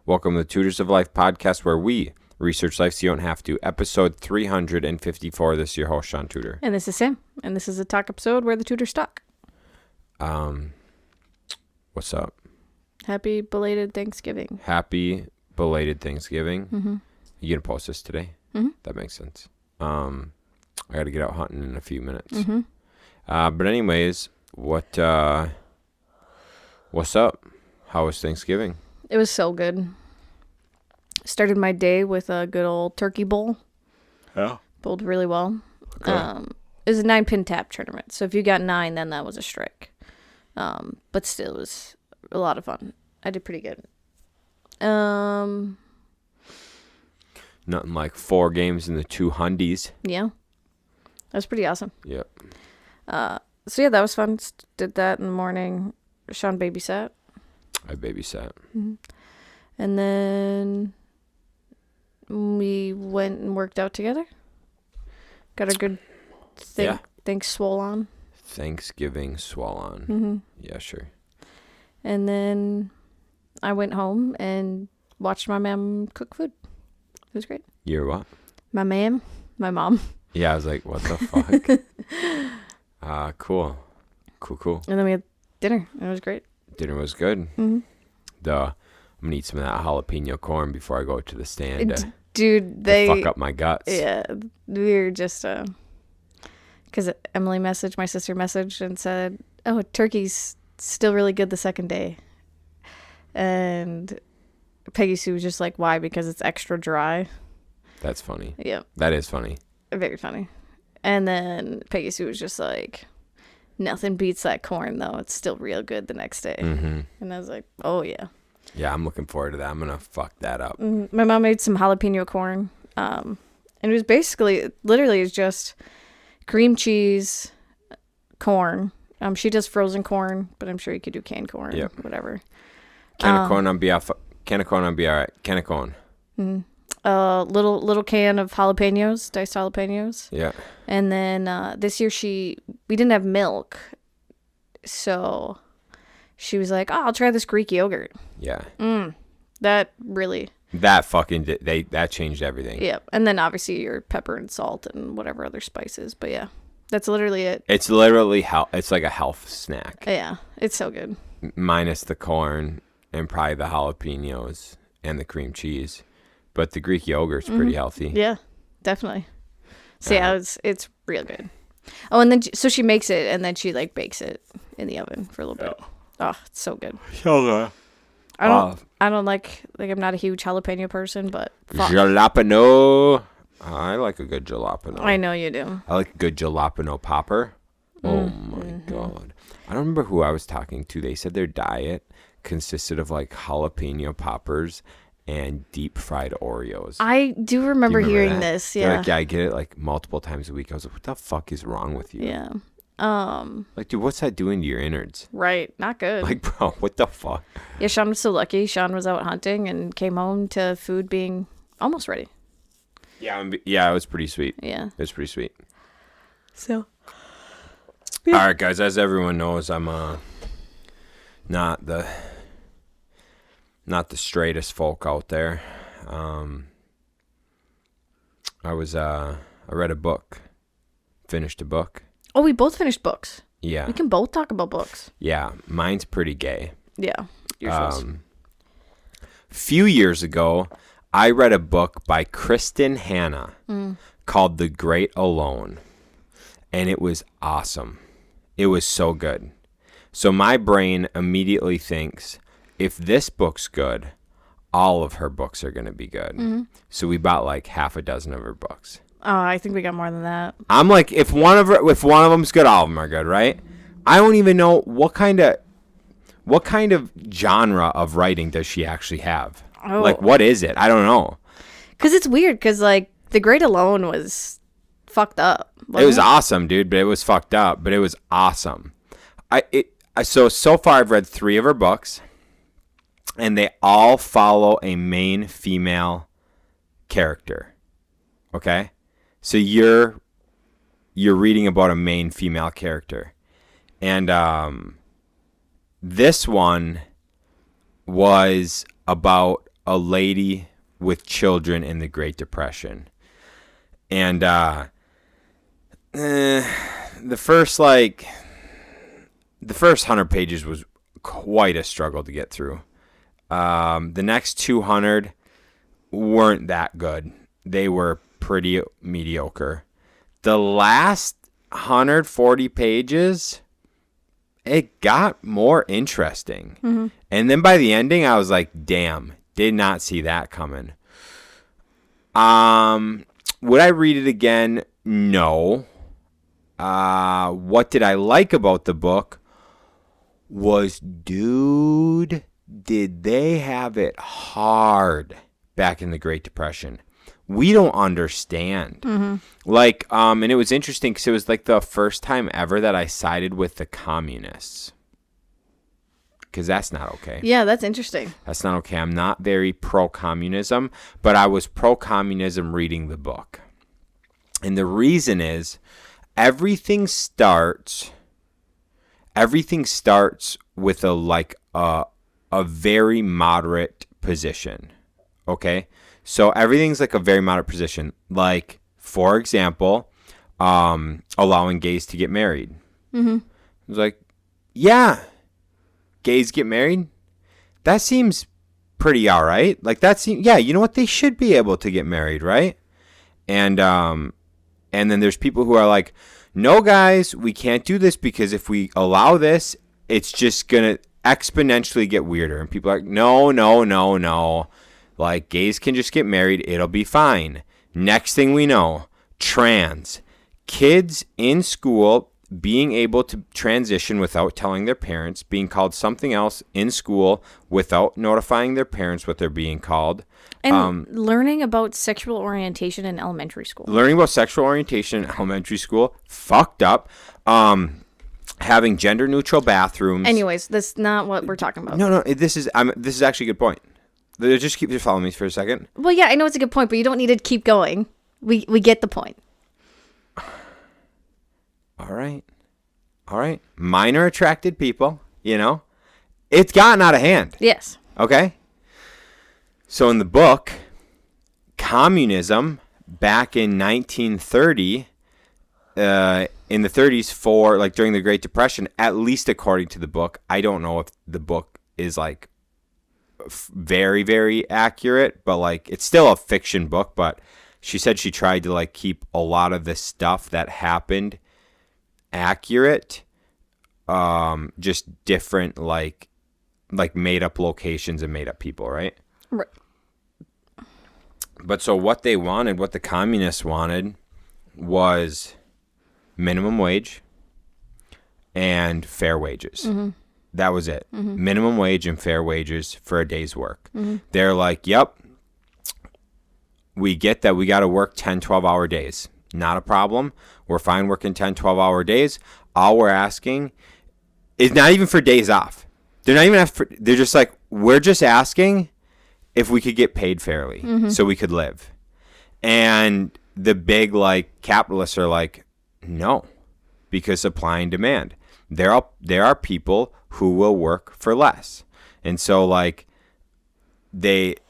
Welcome to the Tutors of Life podcast, where we research life so you don't have to. Episode 354. This is your host, Shaun Tutor. And this is Sam. And this is a talk episode where the tutors talk. What's up? Happy belated Thanksgiving. Happy belated Thanksgiving. Mm-hmm. You gonna post this today? Mm-hmm. That makes sense. I gotta get out hunting in a few minutes. Mm-hmm. But anyways, what's up? How was Thanksgiving? It was so good. Started my day with a good old turkey bowl. Yeah. Bowled really well. Okay. It was a 9-pin tap tournament. So if you got 9, then that was a strike. But still, it was a lot of fun. I did pretty good. Nothing like 4 games in the 2 hundies. Yeah. That was pretty awesome. Yep. So yeah, that was fun. Did that in the morning. Shaun babysat. I babysat. Mm-hmm. And then we went and worked out together. Got a good thanks swole on. Thanksgiving swell on. Mm-hmm. Yeah, sure. And then I went home and watched my mom cook food. It was great. You're what? My mom. Yeah, I was like, what the fuck? Cool. Cool. And then we had dinner. It was great. Dinner was good. Mm-hmm. I'm gonna eat some of that jalapeno corn before I go to the stand. Dude, they fuck up my guts. Yeah, we were just because Emily my sister messaged and said, "Oh, turkey's still really good the second day," and Peggy Sue was just like, "Why? Because it's extra dry." That's funny. Yep, that is funny. Very funny. And then Peggy Sue was just like, "Nothing beats that corn, though. It's still real good the next day." Mm-hmm. And I was like, "Oh yeah." Yeah, I'm looking forward to that. I'm gonna fuck that up. Mm-hmm. My mom made some jalapeno corn, and it was literally it's just cream cheese, corn. She does frozen corn, but I'm sure you could do canned corn. Yep. Whatever. Can of corn on be all right. Can of corn. Mm-hmm. Little can of jalapenos, diced jalapenos. Yeah. And then this year we didn't have milk, so she was like, "Oh, I'll try this Greek yogurt." Yeah. That really. That fucking that changed everything. Yeah, and then obviously your pepper and salt and whatever other spices. But yeah, that's literally it. It's literally it's like a health snack. Yeah, it's so good. Minus the corn and probably the jalapenos and the cream cheese, but the Greek yogurt's pretty healthy. Yeah, definitely. So yeah, it's real good. Oh, and then so she makes it and then she like bakes it in the oven for a little bit. Oh, it's so good. I don't like I'm not a huge jalapeno person, but jalapeno. I like a good jalapeno. I know you do. I like a good jalapeno popper. Oh my god. I don't remember who I was talking to. They said their diet consisted of like jalapeno poppers and deep fried Oreos. I do remember hearing that? this. They're Yeah. like, yeah, I get it like multiple times a week. I was like, what the fuck is wrong with you? Yeah. Like, dude, what's that doing to your innards? Right. Not good. Like, bro, what the fuck? Yeah, Shaun was so lucky. Shaun was out hunting and came home to food being almost ready. Yeah, it was pretty sweet. Yeah. It was pretty sweet. So. Yeah. All right, guys. As everyone knows, I'm not the straightest folk out there. I read a book, finished a book. Oh, we both finished books. Yeah. We can both talk about books. Yeah, mine's pretty gay. Yeah. Yours Few years ago, I read a book by Kristin called The Great Alone, and it was awesome. It was so good. So my brain immediately thinks, if this book's good, all of her books are going to be good. Mm-hmm. So we bought like half a dozen of her books. Oh, I think we got more than that. I'm like, if one of them's good, all of them are good, right? I don't even know what kind of genre of writing does she actually have. Oh. Like, what is it? I don't know. Because it's weird, because like The Great Alone was fucked up. It was awesome, dude, but it was fucked up, but it was awesome. So far I've read 3 of her books, and they all follow a main female character. Okay? So you're reading about a main female character. And this one was about a lady with children in the Great Depression. And the first 100 pages was quite a struggle to get through. The next 200 weren't that good. They were pretty mediocre. The last 140 pages, it got more interesting. Mm-hmm. And then by the ending, I was like, damn, did not see that coming. Would I read it again? No. What did I like about the book was, dude, did they have it hard back in the Great Depression? We don't understand. Mm-hmm. And it was interesting because it was like the first time ever that I sided with the communists. Because that's not okay. Yeah, that's interesting. That's not okay. I'm not very pro-communism, but I was pro-communism reading the book. And the reason is everything starts with a very moderate position. Okay? So everything's like a very moderate position. Like, for example, allowing gays to get married. Mm-hmm. It was like, yeah, gays get married? That seems pretty all right. Like, yeah, you know what? They should be able to get married, right? And then there's people who are like, no, guys, we can't do this because if we allow this, it's just going to exponentially get weirder. And people are like, no. Like, gays can just get married. It'll be fine. Next thing we know, trans. Kids in school being able to transition without telling their parents, being called something else in school without notifying their parents what they're being called. And learning about sexual orientation in elementary school. Fucked up. Having gender-neutral bathrooms. Anyways, that's not what we're talking about. No, this is actually a good point. Just follow me for a second. Well, yeah, I know it's a good point, but you don't need to keep going. We get the point. All right. Minor attracted people, it's gotten out of hand. Yes. Okay. So in the book, communism back in 1930, in the 30s during the Great Depression, at least according to the book, I don't know if the book is very, very accurate, but it's still a fiction book. But she said she tried to keep a lot of the stuff that happened accurate, just different made up locations and made up people, right? Right. But so what the communists wanted was minimum wage and fair wages. Mm-hmm. That was it. Mm-hmm. Minimum wage and fair wages for a day's work. Mm-hmm. They're like, yep, we get that we got to work 10, 12-hour days. Not a problem. We're fine working 10, 12-hour days. All we're asking is not even for days off. They're not even they're just like, we're just asking if we could get paid fairly so we could live. And the big capitalists are like, no, because supply and demand. There are people who will work for less. And so they'd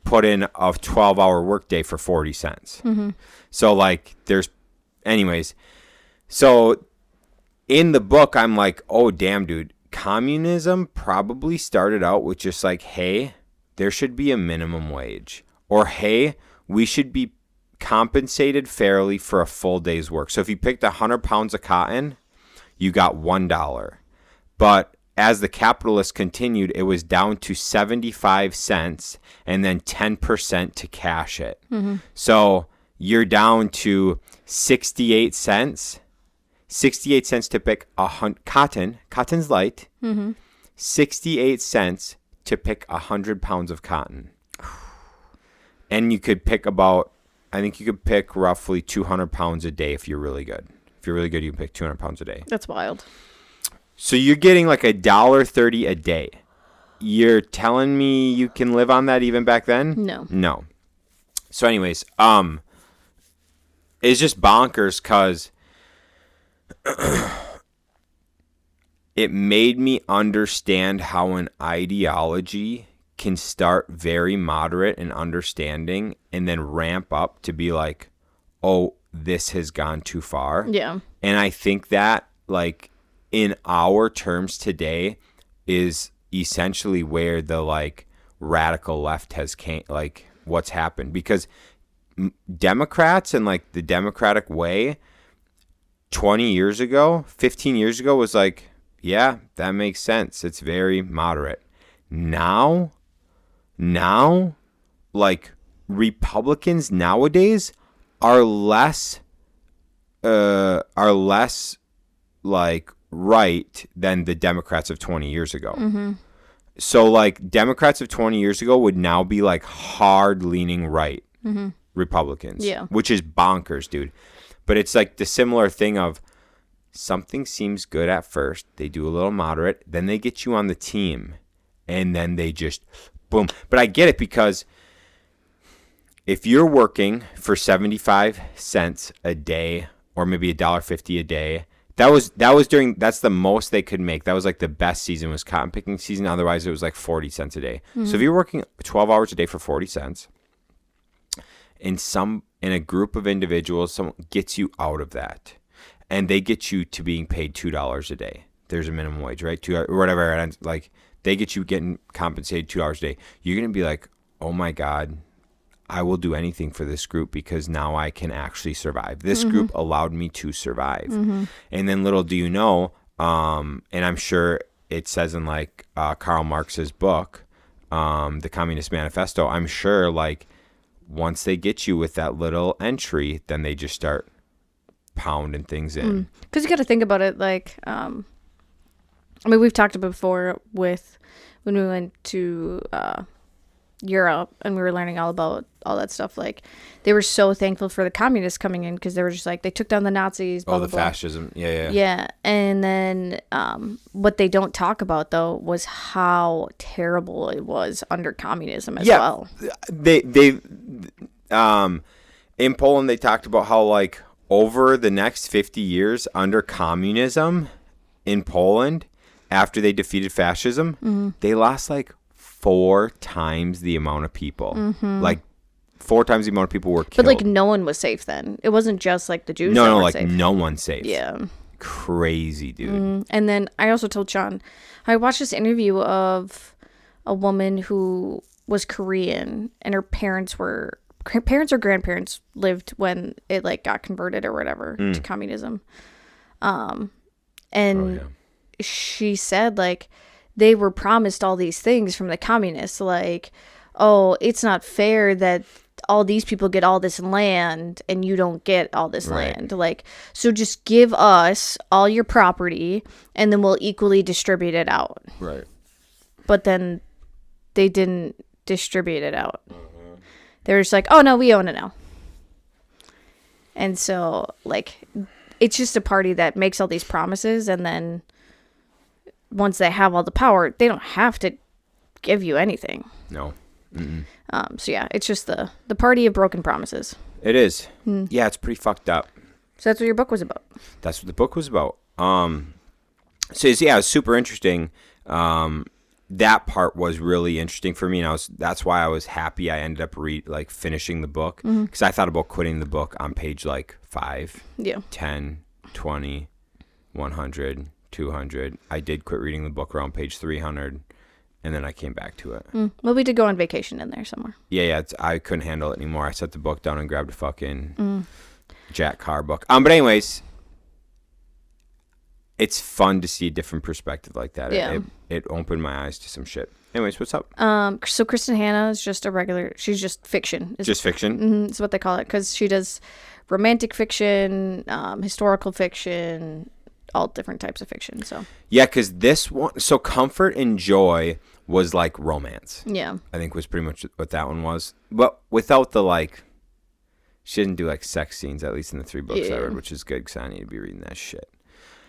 put in a 12-hour workday for 40 cents. Mm-hmm. So anyways, so in the book, I'm like, oh, damn, dude, communism probably started out with just hey, there should be a minimum wage, or hey, we should be compensated fairly for a full day's work. So if you picked 100 pounds of cotton, you got $1. But as the capitalists continued, it was down to 75 cents and then 10% to cash it. Mm-hmm. So you're down to 68 cents. 68 cents to pick cotton. Cotton's light. Mm-hmm. 68 cents to pick 100 pounds of cotton. And you could pick roughly 200 pounds a day if you're really good. If you're really good, you can pick 200 pounds a day. That's wild. So you're getting $1.30 a day. You're telling me you can live on that even back then? No. So anyways, it's just bonkers because it made me understand how an ideology can start very moderate and understanding and then ramp up to be like, oh, this has gone too far. Yeah. And I think that, like, in our terms today is essentially where the, like, radical left has what's happened. Because Democrats and, like, the Democratic way 20 years ago, 15 years ago was like, yeah, that makes sense. It's very moderate. Now, like, Republicans nowadays are less like right than the Democrats of 20 years ago. Mm-hmm. So, like, Democrats of 20 years ago would now be like hard leaning right Republicans, which is bonkers, dude. But it's like the similar thing of something seems good at first, they do a little moderate, then they get you on the team, and then they just boom. But I get it, because if you're working for 75 cents a day, or maybe $1.50 a day, that's the most they could make. That was like the best season was cotton picking season. Otherwise, it was like 40 cents a day. Mm-hmm. So if you're working 12 hours a day for 40 cents, in a group of individuals, someone gets you out of that, and they get you to being paid $2 a day. There's a minimum wage, right? $2 or whatever. And like, they get you getting compensated $2 a day. You're gonna be like, oh my God, I will do anything for this group because now I can actually survive. This group allowed me to survive. And then little do you know, and I'm sure it says in like Karl Marx's book, The Communist Manifesto, I'm sure like once they get you with that little entry, then they just start pounding things in. Because you got to think about it like, I mean, we've talked about before with when we went to Europe and we were learning all about all that stuff. Like, they were so thankful for the communists coming in because they were just like, they took down the Nazis. Blah, the blah, fascism. Blah. Yeah. Yeah. And then what they don't talk about, though, was how terrible it was under communism as well. They in Poland, they talked about how, like, over the next 50 years under communism in Poland, after they defeated fascism, they lost like 4 times the amount of people. Like 4 times the amount of people were killed. But like no one was safe then. It wasn't just like the Jews. No, were like safe. no one's safe. Yeah. Crazy, dude. And then I also told Shaun, I watched this interview of a woman who was Korean and her parents or grandparents lived when it like got converted or whatever to communism. She said like they were promised all these things from the communists, like, oh, it's not fair that all these people get all this land and you don't get all this land. Like, so just give us all your property and then we'll equally distribute it out. Right. But then they didn't distribute it out. They were just like, oh, no, we own it now. And so, like, it's just a party that makes all these promises, and then once they have all the power, they don't have to give you anything. No. So, yeah, it's just the party of broken promises. It is. Yeah, it's pretty fucked up. So that's what your book was about. That's what the book was about. So, yeah, it was super interesting. That part was really interesting for me, and that's why I was happy I ended up finishing the book, because I thought about quitting the book on page like 5, 10, 20, 100, 200. I did quit reading the book around page 300, and then I came back to it. Well, we did go on vacation in there somewhere. Yeah, I couldn't handle it anymore. I set the book down and grabbed a fucking Jack Carr book. But anyways, it's fun to see a different perspective like that. Yeah. It opened my eyes to some shit. Anyways, what's up? So Kristin Hanna is just she's just fiction. Just fiction? It's what they call it, because she does romantic fiction, historical fiction, all different types of fiction. So yeah, because this one, so Comfort and Joy was like romance. Yeah. I think was pretty much what that one was. But without the like, she didn't do like sex scenes, at least in the 3 books I read, which is good because I need to be reading that shit.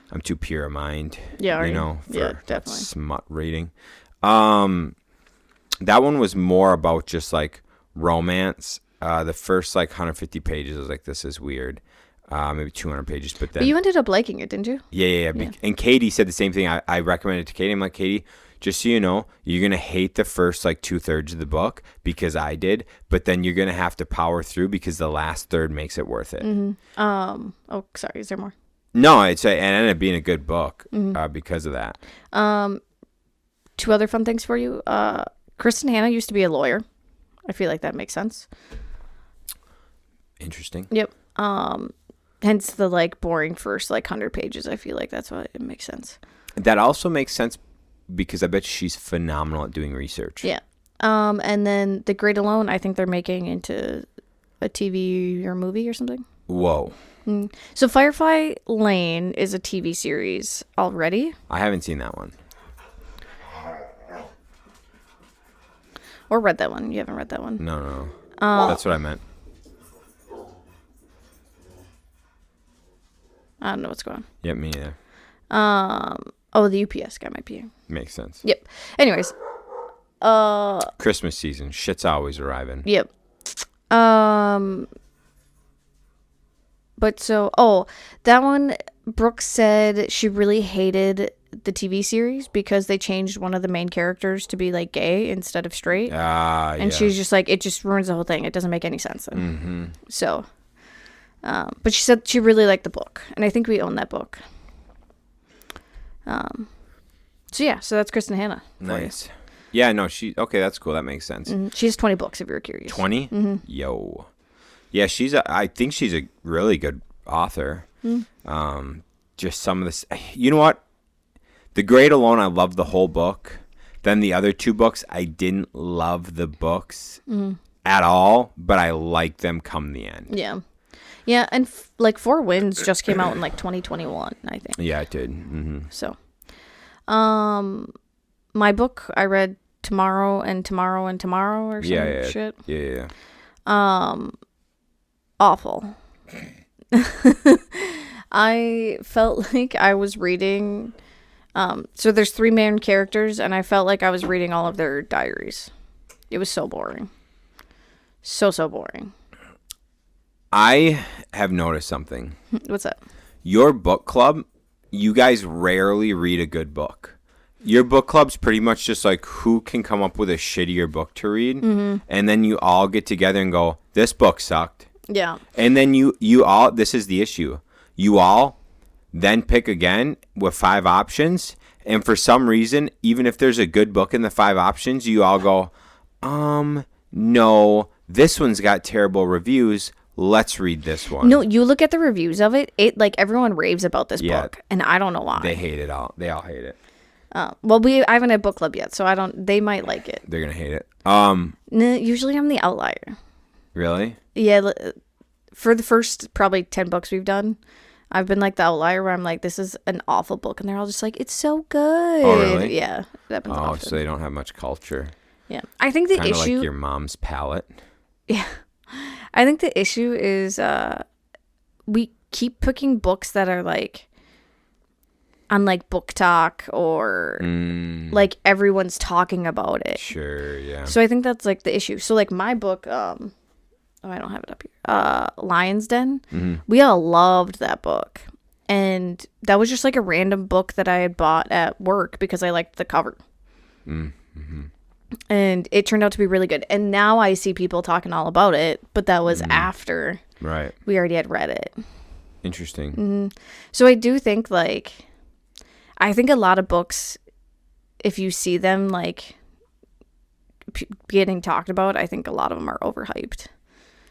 I'm too pure of mind, for definitely smut reading. That one was more about just like romance. The first like 150 pages I was like, this is weird. Maybe 200 pages, but then you ended up liking it, didn't you? Yeah. And Katie said the same thing. I recommended it to Katie. I'm like, Katie, just so you know, you're going to hate the first like 2/3 of the book because I did, but then you're going to have to power through because the last third makes it worth it. Oh, sorry. Is there more? No, it ended up being a good book because of that. 2 other fun things for you. Kristin Hanna used to be a lawyer. I feel like that makes sense. Interesting. Yep. Hence the like boring first like 100 pages. I feel like that's why it makes sense. That also makes sense because I bet she's phenomenal at doing research. Yeah. And then The Great Alone, I think they're making into a TV or movie or something. Whoa. So Firefly Lane is a TV series already. I haven't seen that one. Or read that one. You haven't read that one? No. That's what I meant. I don't know what's going on. Yep, me neither. Oh, the UPS guy might be here. Makes sense. Yep. Anyways. Christmas season. Shit's always arriving. Yep. But so, that one, Brooke said she really hated the TV series because they changed one of the main characters to be like gay instead of straight. And she's just like, it just ruins the whole thing. It doesn't make any sense. So, but she said she really liked the book, and I think we own that book. So that's Kristin Hanna. Nice. Yeah, no, okay, that's cool. That makes sense. She has 20 books if you're curious. 20? Yo. Yeah, I think she's a really good author. Just some of this, you know what? The Great Alone, I loved the whole book. Then the other 2 books, I didn't love the books at all, but I liked them come the end. Yeah. Yeah, and like Four Winds just came out in like 2021, I think. Yeah, it did. So, my book I read Tomorrow and Tomorrow and Tomorrow or some shit. Yeah. Awful. I felt like I was reading. So there's 3 main characters, and I felt like I was reading all of their diaries. It was so boring. So boring. I have noticed something. What's that? Your book club, you guys rarely read a good book. Your book club's pretty much just like who can come up with a shittier book to read, and then you all get together and go, this book sucked. Yeah. And then you all, this is the issue. You all then pick again with 5 options, and for some reason, even if there's a good book in the 5 options, you all go, no, this one's got terrible reviews. Let's read this one. No, you look at the reviews of it. It like everyone raves about this book, and I don't know why. They hate it all. They all hate it. Well, I haven't had book club yet, so I don't. They might like it. They're gonna hate it. Usually I'm the outlier. Really? Yeah. For the first probably 10 books we've done, I've been like the outlier where I'm like, this is an awful book, and they're all just like, it's so good. Oh, really? Yeah. That happens often. So they don't have much culture. Yeah. I think the Kinda issue. like your mom's palate. Yeah. I think the issue is we keep picking books that are like on like Book Talk or like everyone's talking about it. Sure, yeah. So I think that's like the issue. So like my book, I don't have it up here. Lion's Den. We all loved that book. And that was just like a random book that I had bought at work because I liked the cover. And it turned out to be really good. And now I see people talking all about it, but that was after we already had read it. Interesting. So I do think I think a lot of books, if you see them like getting talked about, I think a lot of them are overhyped.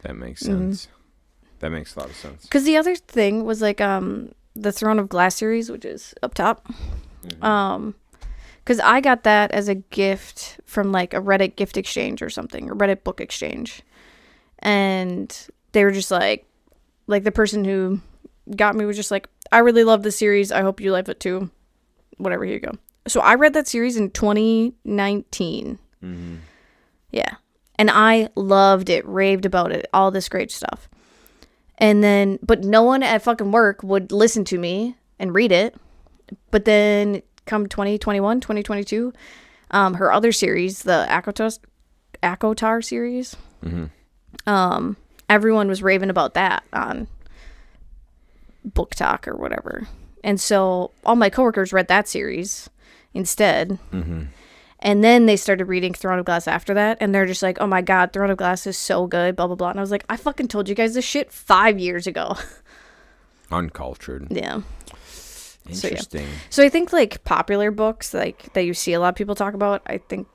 That makes sense. That makes a lot of sense. Because the other thing was like the Throne of Glass series, which is up top. Because I got that as a gift from like a Reddit gift exchange or something, or Reddit book exchange. And they were just like the person who got me was just like, I really love this series. I hope you love it too. Whatever, here you go. So I read that series in 2019. Yeah. And I loved it, raved about it, all this great stuff. And then, but no one at fucking work would listen to me and read it. But then come 2021, 2022, her other series, the Akotar series, everyone was raving about that on Book Talk or whatever. And so all my coworkers read that series instead. And then they started reading Throne of Glass after that, and they're just like, oh my God, Throne of Glass is so good, blah, blah, blah. And I was like, I fucking told you guys this shit 5 years ago. Uncultured. Yeah. Interesting. So I think like popular books like that you see a lot of people talk about, I think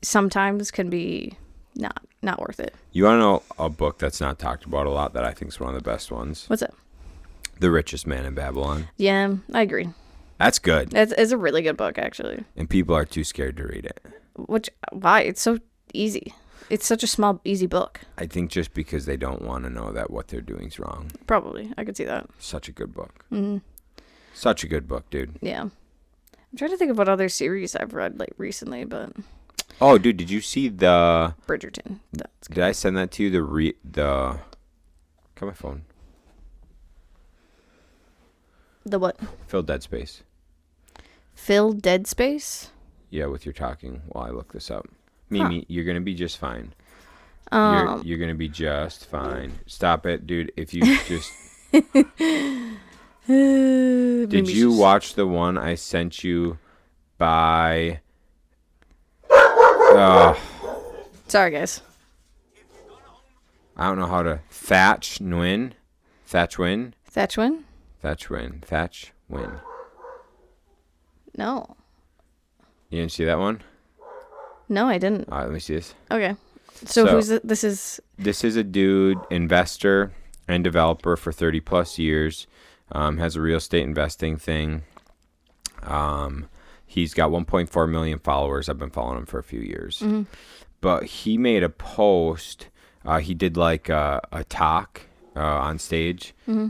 sometimes can be not worth it. You want to know a book that's not talked about a lot that I think is one of the best ones? What's it? The Richest Man in Babylon. Yeah, I agree. That's good. It's a really good book, actually. And people are too scared to read it. Why? It's so easy. It's such a small, easy book. I think just because they don't want to know that what they're doing is wrong. Probably. I could see that. Such a good book. Mm-hmm. Such a good book, dude. Yeah. I'm trying to think of what other series I've read like recently, but... Oh, dude, did you see the... Bridgerton. That's good. Did I send that to you? Got my phone. The what? Fill dead space. Fill Dead Space? Yeah, with your talking while I look this up. Mimi, you're going to be just fine. You're going to be just fine. Stop it, dude. If you just... Did you watch the one I sent you by... Sorry, guys. I don't know how to... Thatch Win? Thatch Win? No. You didn't see that one? No, I didn't. All right, let me see this. Okay. So who's it? This is a dude, investor and developer for 30 plus years. Has a real estate investing thing. He's got 1.4 million followers. I've been following him for a few years. Mm-hmm. But he made a post. He did like a talk on stage. Mm-hmm.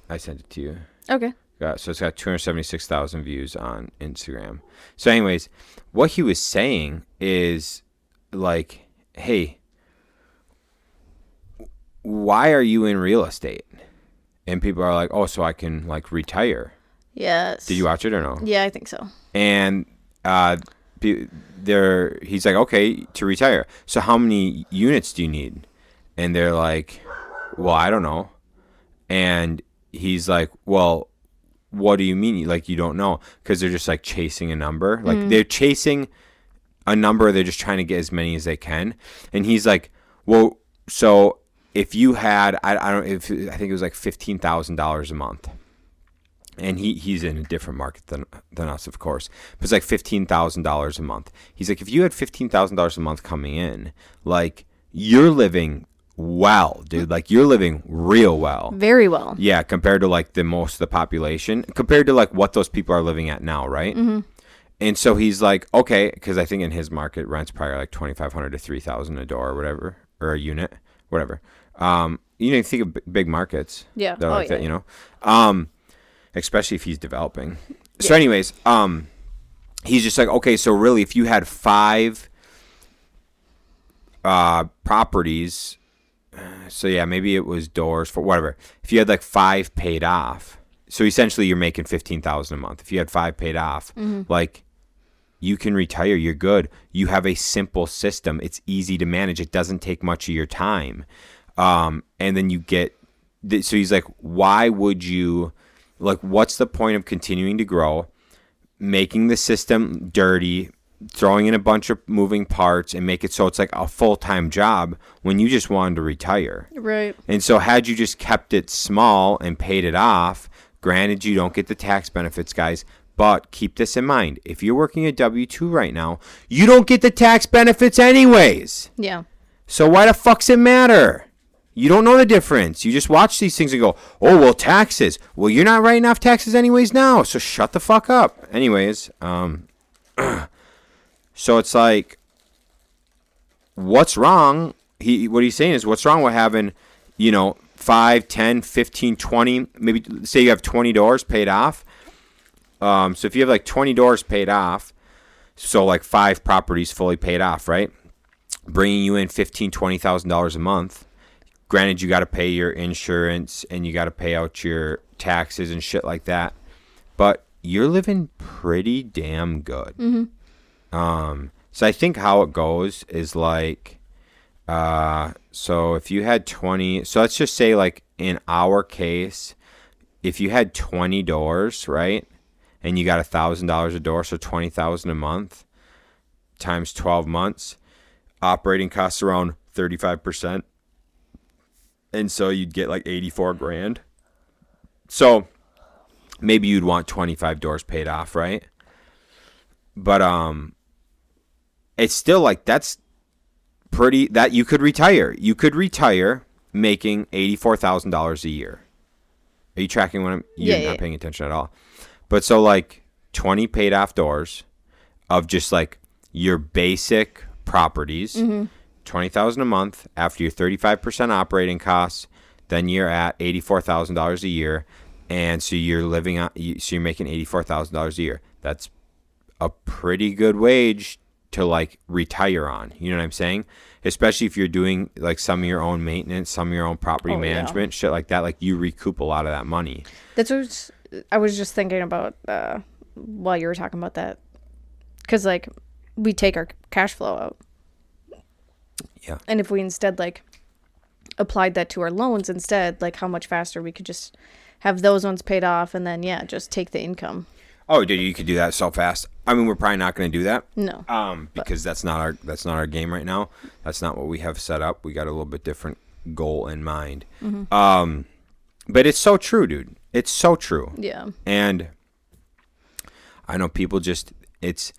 I sent it to you. Okay. So it's got 276,000 views on Instagram. So anyways, what he was saying is like, hey, why are you in real estate? And people are like, oh, so I can like retire. Yes. Did you watch it or no? Yeah, I think so. And he's like, okay, to retire. So how many units do you need? And they're like, well, I don't know. And he's like, well, what do you mean? Like, you don't know? Because they're just like chasing a number. Like they're chasing a number. They're just trying to get as many as they can. And he's like, well, so if you had, I think it was like $15,000 a month. And he's in a different market than us, of course. But it's like $15,000 a month. He's like, if you had $15,000 a month coming in, like, you're living well, dude. Like, you're living real well. Very well. Yeah, compared to like the most of the population, compared to like what those people are living at now, right? Mm-hmm. And so he's like, okay, because I think in his market, rent's probably like $2,500 to $3,000 a door or whatever, or a unit, whatever. You think of big markets. Yeah. That like that, you know. Especially if he's developing. Yeah. So anyways, he's just like, okay, so really if you had 5 properties, so yeah, maybe it was doors for whatever. If you had like 5 paid off, so essentially you're making $15,000 a month. If you had 5 paid off, like you can retire, you're good. You have a simple system. It's easy to manage. It doesn't take much of your time. And then you get, so he's like, why would you, like, what's the point of continuing to grow, making the system dirty, throwing in a bunch of moving parts and make it so it's like a full-time job when you just wanted to retire? Right. And so had you just kept it small and paid it off, granted you don't get the tax benefits, guys, but keep this in mind. If you're working a W-2 right now, you don't get the tax benefits anyways. Yeah. So why the fuck's it matter? You don't know the difference. You just watch these things and go, oh, well, taxes. Well, you're not writing off taxes anyways now, so shut the fuck up. Anyways, so it's like, what's wrong? What he's saying is, what's wrong with having, 5, 10, 15, 20, maybe say you have 20 doors paid off. So if you have like 20 doors paid off, so like 5 properties fully paid off, right? Bringing you in $15,000, $20,000 a month. Granted, you got to pay your insurance and you got to pay out your taxes and shit like that. But you're living pretty damn good. Mm-hmm. So I think how it goes is like, so if you had 20, so let's just say like in our case, if you had 20 doors, right? And you got $1,000 a door, so $20,000 a month. times 12 months, operating costs around 35%. And so you'd get like 84 grand. So maybe you'd want 25 doors paid off, right? But it's still like that's pretty, that you could retire. You could retire making $84,000 a year. Are you tracking what you're not paying attention at all? But so like 20 paid off doors of just like your basic properties, $20,000 a month after your 35% operating costs, then you're at $84,000 a year, and so you're living on. So you're making $84,000 a year. That's a pretty good wage to like retire on. You know what I'm saying? Especially if you're doing like some of your own maintenance, some of your own property management, shit like that. Like you recoup a lot of that money. That's what I was just thinking about while you were talking about that, because like we take our cash flow out. Yeah. And if we instead like applied that to our loans instead, like how much faster we could just have those ones paid off and then just take the income. Oh, dude, you could do that so fast. I mean, we're probably not going to do that. No. Because that's not our game right now. That's not what we have set up. We got a little bit different goal in mind. But it's so true, dude. It's so true. Yeah. And I know people just it's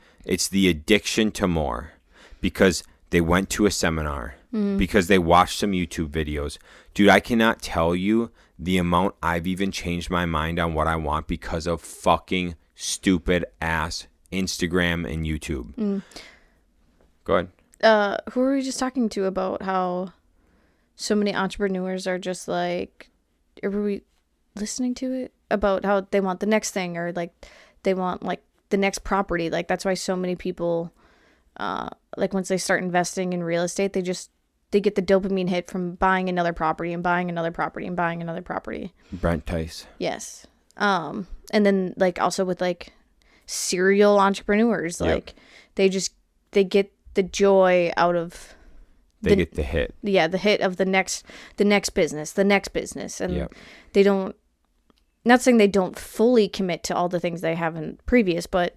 the addiction to more because they went to a seminar, because they watched some YouTube videos. Dude, I cannot tell you the amount I've even changed my mind on what I want because of fucking stupid ass Instagram and YouTube. Go ahead. Who were we just talking to about how so many entrepreneurs are just like, were we listening to it about how they want the next thing, or like they want like the next property? Like that's why so many people like once they start investing in real estate, they get the dopamine hit from buying another property and buying another property and buying another property. Brent Tice. Yes. And then like also with like serial entrepreneurs, like they get the joy out of get the hit. Yeah, the hit of the next business. And they don't, not saying they don't fully commit to all the things they have in previous, but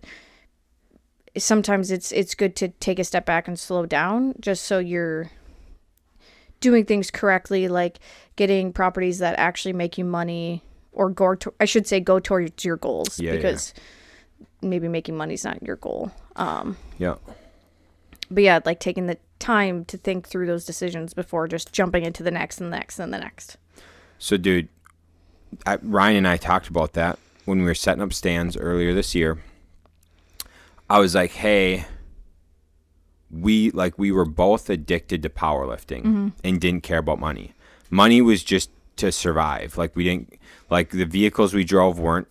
sometimes it's good to take a step back and slow down just so you're doing things correctly, like getting properties that actually make you money, or go towards your goals, because maybe making money is not your goal. But yeah, like taking the time to think through those decisions before just jumping into the next and the next and the next. So, dude, Ryan and I talked about that when we were setting up stands earlier this year. I was like, hey, we were both addicted to powerlifting and didn't care about money. Money was just to survive. Like we didn't, like the vehicles we drove weren't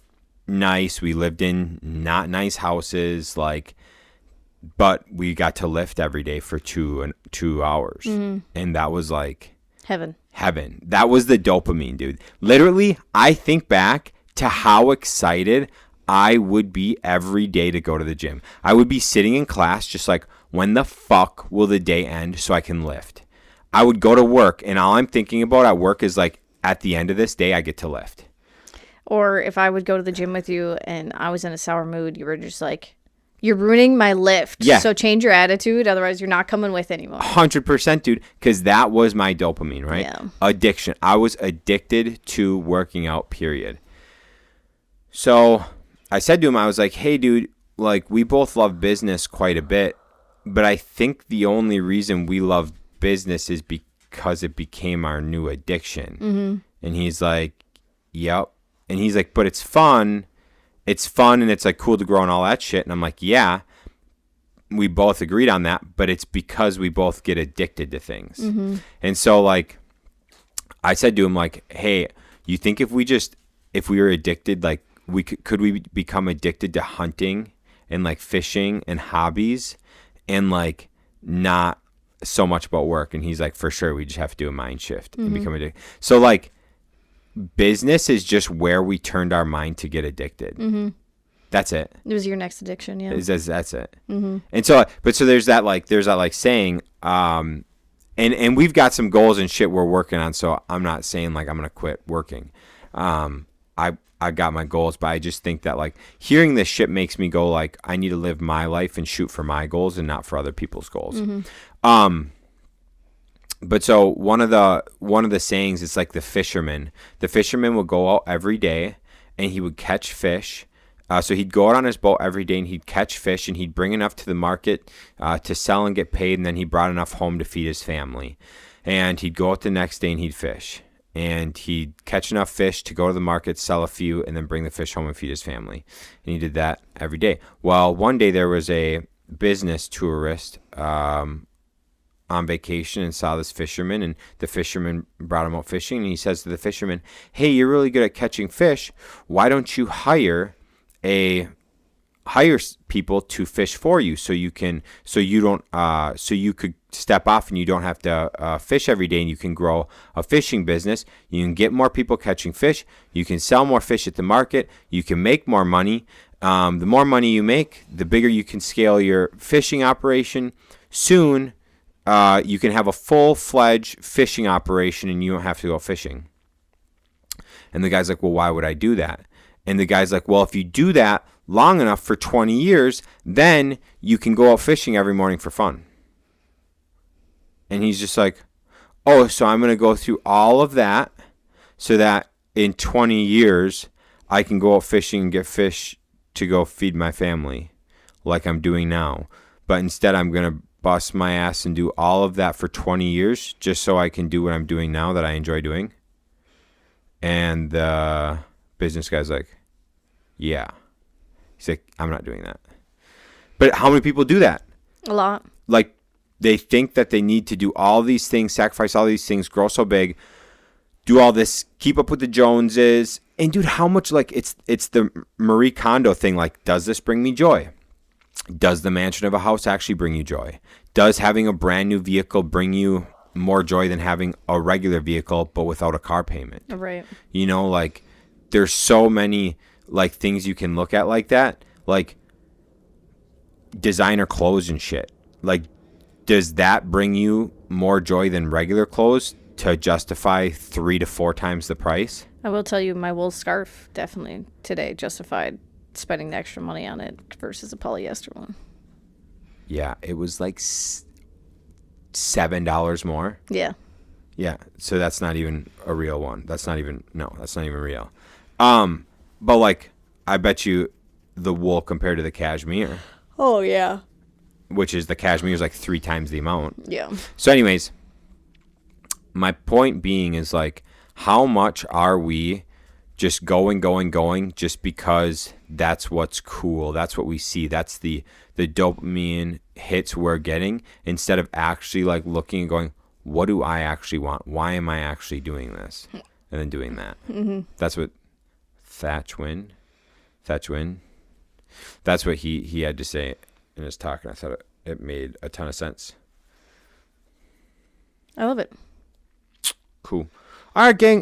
nice. We lived in not nice houses, like, but we got to lift every day for 2 hours. And that was like heaven. That was the dopamine, dude. Literally, I think back to how excited I would be every day to go to the gym. I would be sitting in class just like, when the fuck will the day end so I can lift? I would go to work, and all I'm thinking about at work is like, at the end of this day, I get to lift. Or if I would go to the gym with you and I was in a sour mood, you were just like, you're ruining my lift. Yeah. So change your attitude. Otherwise, you're not coming with anymore. 100%, dude. Because that was my dopamine, right? Yeah. Addiction. I was addicted to working out, period. So I said to him, I was like, hey, dude, like we both love business quite a bit. But I think the only reason we love business is because it became our new addiction. And he's like, yep. And he's like, but it's fun. It's fun and it's like cool to grow and all that shit. And I'm like, yeah, we both agreed on that. But it's because we both get addicted to things. And so like, I said to him like, hey, you think if we were addicted, like could we become addicted to hunting and like fishing and hobbies and like not so much about work? And he's like, for sure, we just have to do a mind shift and become addicted. So like business is just where we turned our mind to get addicted. That's it. It was your next addiction. Yeah. That's it. And so, but so there's that saying, and we've got some goals and shit we're working on. So I'm not saying like I'm going to quit working. I got my goals, but I just think that like hearing this shit makes me go like I need to live my life and shoot for my goals and not for other people's goals. But so one of the sayings is like the fisherman would go out every day and he would catch fish. So he'd go out on his boat every day and he'd catch fish and he'd bring enough to the market to sell and get paid, and then he brought enough home to feed his family. And he'd go out the next day and he'd fish. And he'd catch enough fish to go to the market, sell a few, and then bring the fish home and feed his family. And he did that every day. Well, one day there was a business tourist on vacation and saw this fisherman, and the fisherman brought him out fishing. And he says to the fisherman, "Hey, you're really good at catching fish. Why don't you hire people to fish for you so you could step off and you don't have to fish every day, and you can grow a fishing business. You can get more people catching fish. You can sell more fish at the market. You can make more money. The more money you make, the bigger you can scale your fishing operation. Soon, you can have a full-fledged fishing operation and you don't have to go fishing." And the guy's like, "Well, why would I do that?" And the guy's like, "Well, if you do that long enough for 20 years, then you can go out fishing every morning for fun." And he's just like, "Oh, so I'm going to go through all of that so that in 20 years I can go out fishing and get fish to go feed my family like I'm doing now. But instead I'm going to bust my ass and do all of that for 20 years just so I can do what I'm doing now that I enjoy doing." And the business guy's like, "Yeah." He's like, "I'm not doing that." But how many people do that? A lot. Like, they think that they need to do all these things, sacrifice all these things, grow so big, do all this, keep up with the Joneses. And dude, how much, like, it's the Marie Kondo thing. Like, does this bring me joy? Does the mansion of a house actually bring you joy? Does having a brand new vehicle bring you more joy than having a regular vehicle but without a car payment? Right. You know, like, there's so many, like, things you can look at like that. Like, designer clothes and shit. Like, does that bring you more joy than regular clothes to justify 3 to 4 times the price? I will tell you, my wool scarf definitely today justified spending the extra money on it versus a polyester one. Yeah, it was like $7 more. Yeah. Yeah, so that's not even a real one. That's not even real. But like, I bet you the wool compared to the cashmere, Oh, yeah. which is the cashmere is like 3 times the amount. Yeah. So anyways, my point being is like, how much are we just going just because that's what's cool, that's what we see, that's the dopamine hits we're getting, instead of actually like looking and going, what do I actually want? Why am I actually doing this? And then doing that. Mm-hmm. That's what Thatch Win, that's what he had to say in his talk, and I thought it made a ton of sense. I love it. Cool. All right, gang.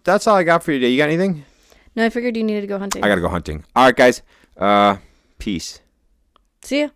That's all I got for you today. You got anything? No, I figured you needed to go hunting. I gotta go hunting. All right, guys. Peace. See ya.